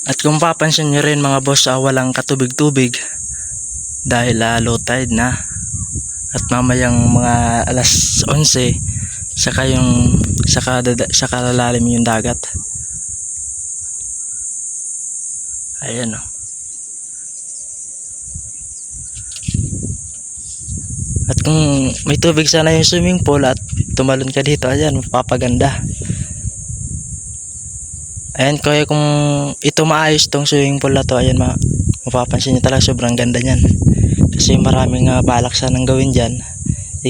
At kung papansin nyo rin mga boss, walang katubig-tubig dahil low tide na. At mamayang mga alas 11 saka lalalim yung dagat. Ayan o. At kung may tubig sana yung swimming pool at tumalon ka dito, ayan, mapapaganda. Ayan, kaya kung ito maayos tong swimming pool na to, ayan, mapapansin nyo talaga sobrang ganda nyan. Kasi maraming balak sanang gawin dyan.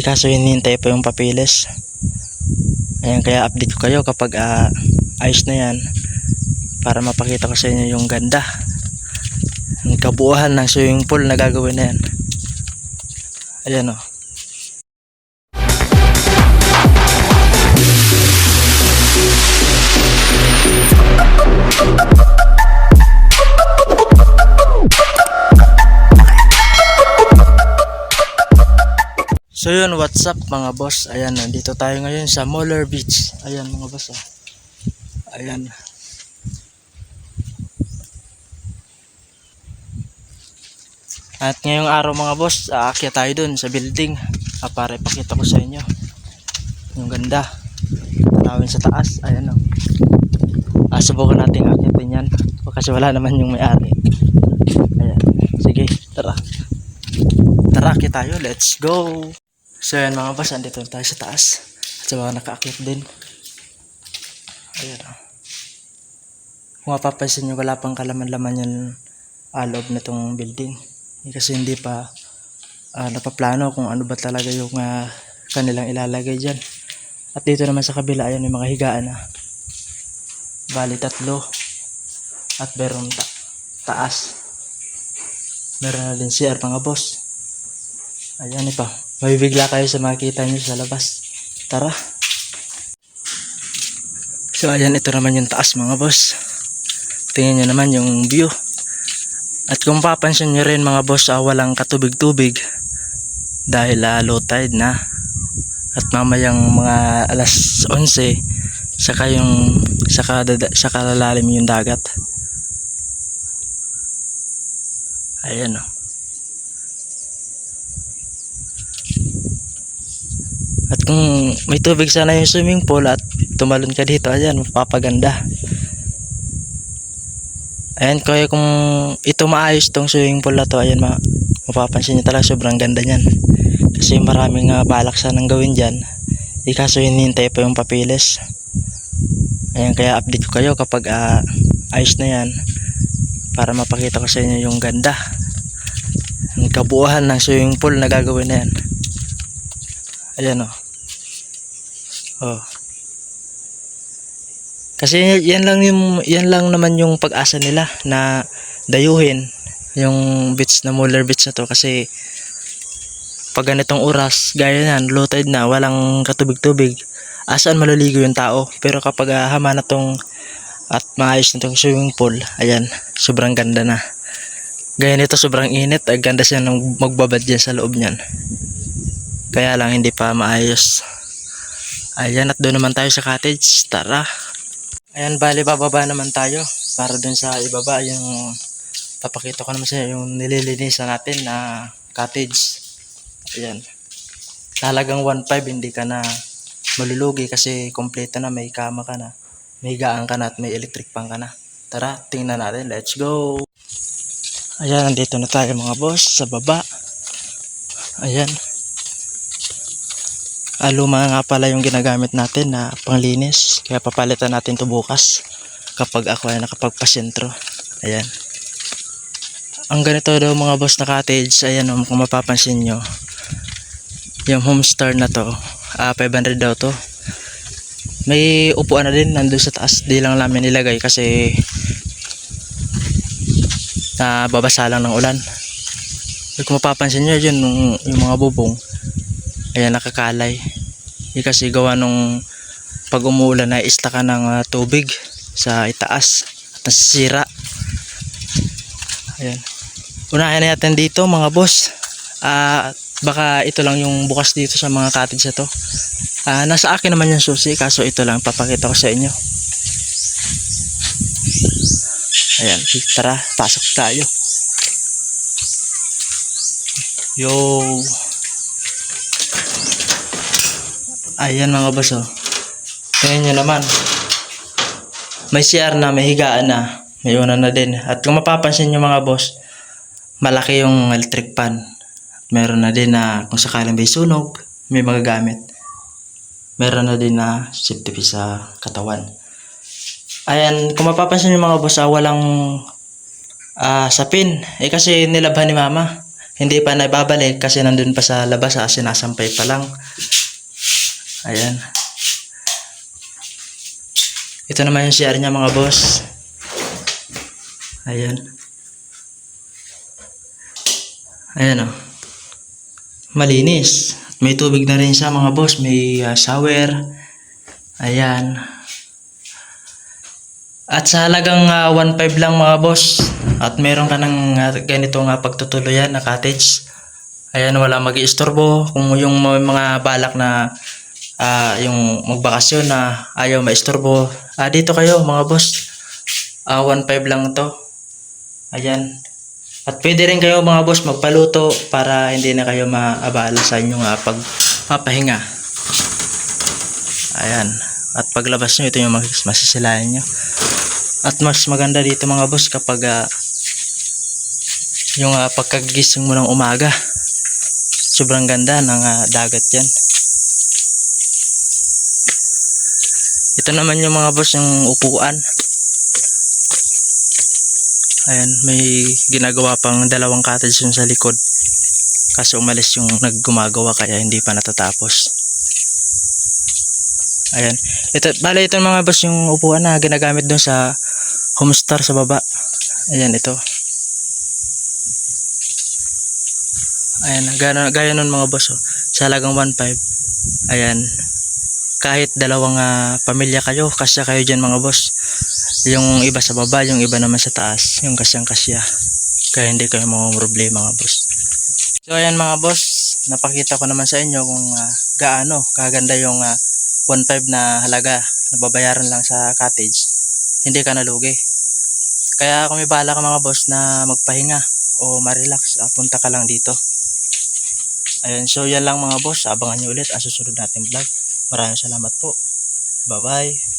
Kaso hinihintay pa yung papilis. Ayan, kaya update ko kayo kapag ayos na yan, para mapakita ko sa inyo yung ganda, yung kabuuhan ng swimming pool na gagawin na yan. Ayan o. So yun, what's up mga boss? Ayan, nandito tayo ngayon sa Moller Beach. Ayan mga boss. Ayan. At ngayong araw mga boss, aakyat tayo dun sa building para ipakita ko sa inyo yung ganda. Tanawin sa taas. Ayan o. Subukan natin akyatin yan kasi wala naman yung may-ari. Ayan. Sige, tara. Tara, akyat tayo. Let's go! So yan mga boss, andito tayo sa taas. At sa mga nakaakyat din. Ayan o. Kung mapapansin nyo, wala pang kalaman-laman yung loob na itong building. Kasi hindi pa napaplano kung ano ba talaga yung kanilang ilalagay dyan. At dito naman sa kabila, ayan, may mga higaan na. Bali 3. At meron taas. Meron na din CR mga boss. Ayan pa. Mabibigla kayo sa makikita nyo sa labas. Tara. So ayan, ito naman yung taas mga boss. Tingnan nyo naman yung view. At kung papansin nyo rin mga boss, walang katubig-tubig dahil low tide na. At mamayang mga alas 11 saka lalalim yung dagat. Ayan o. At kung may tubig sana yung swimming pool at tumalon ka dito, ayan, mapapaganda. Ayan, kaya kung ito maayos tong swimming pool na to, ayan, mapapansin nyo talaga sobrang ganda nyan. Kasi maraming balak sanang gawin dyan. Kaso hinihintay pa yung papilis. Ayan, kaya update ko kayo kapag ayos na yan, para mapakita ko sa inyo yung ganda, yung kabuuhan ng swimming pool na gagawin na yan. Ayan o. Oh. Kasi yan lang naman yung pag-asa nila na dayuhin yung beach na Moller Beach na to. Kasi pag ganitong oras, gaya yan, low tide na, walang katubig-tubig, asaan maliligo yung tao. Pero kapag hama na tong at maayos na tong swimming pool, ayan, sobrang ganda na. Gaya nito, sobrang init, ganda siya nang magbabad dyan sa loob nyan. Kaya lang hindi pa maayos. Ayan, at doon naman tayo sa cottage. Tara. Ayan, bali bababa naman tayo para doon sa ibaba. Yung papakita ko naman sa inyo yung nililinisan natin na cottage. Ayan. Talagang 1.5, hindi ka na malulugi kasi kompleto na, may kama ka na, may higaan ka na, at may electric pan ka na. Tara, tingnan natin. Let's go. Ayan, nandito na tayo mga boss sa baba. Ayan. Luma nga pala yung ginagamit natin na panglinis, kaya papalitan natin to bukas kapag ako ay nakapagpasentro. Ayan. Ang ganito daw mga boss na cottage, ayan, kung mapapansin nyo, yung homestar na to, 500 daw to. May upuan na din nandun sa taas, di lang namin nilagay kasi babasa lang ng ulan. Kung mapapansin nyo, yun yung mga bubong, ayan, nakakalay. Kasi gawa nung pag umuulan na isla ka ng tubig sa itaas at nasisira. Ayan. Unahin natin dito mga boss. Baka ito lang yung bukas dito sa mga cottage na to. Nasa akin naman yung susi, kaso ito lang papakita ko sa inyo. Ayan, tara, pasok tayo. Yo. Ayan mga boss oh. Tingnan nyo naman. May CR na, may higaan na. May una na din. At kung mapapansin nyo mga boss, malaki yung electric pan. Meron na din na kung sakaling may sunog, may magagamit. Meron na din na safety piece sa katawan. Ayan, kung mapapansin nyo mga boss, walang sapin. Kasi nilabhan ni mama. Hindi pa naibabalik kasi nandun pa sa labas, sinasampay pa lang. Ayan. Ito naman yung CR niya mga boss. Ayan. Ayan oh. Malinis. May tubig na rin siya mga boss. May shower. Ayan. At sa halagang 1.5 lang mga boss. At meron ka ng ganito nga pagtutuluyan na cottage. Ayan, wala mag-iistorbo. Kung yung mga balak na yung magbakasyon na ayaw maistorbo, dito kayo mga boss. 1.5 lang to. Ayan. At pwede rin kayo mga boss magpaluto para hindi na kayo maabala sa inyong pagpapahinga. Ayan. At paglabas nyo, ito yung masisilayan nyo. At mas maganda dito mga boss kapag yung pagkagising mo ng umaga. Sobrang ganda ng dagat yan. Ito naman yung mga boss yung upuan. Ayan, may ginagawa pang dalawang cottage yun sa likod. Kasi umalis yung naggumagawa kaya hindi pa natatapos. Ayan. Bale ito mga boss yung upuan na ginagamit doon sa Homestar sa baba. Ayan ito. Ayan, gaya nun mga boss oh. Sa halagang 1.5. Ayan. Kahit dalawang pamilya kayo, kasya kayo dyan mga boss. Yung iba sa baba, yung iba naman sa taas, yung kasyang kasya. Kaya hindi kayo mga problema mga boss. So ayan mga boss, napakita ko naman sa inyo kung gaano kaganda yung 1.5 na halaga na babayaran lang sa cottage. Hindi ka nalugi. Kaya kung may bala ka mga boss na magpahinga o ma-relax, punta ka lang dito. Ayan, so yan lang mga boss. Abangan nyo ulit ang susunod nating vlog. Maraming salamat po. Bye bye.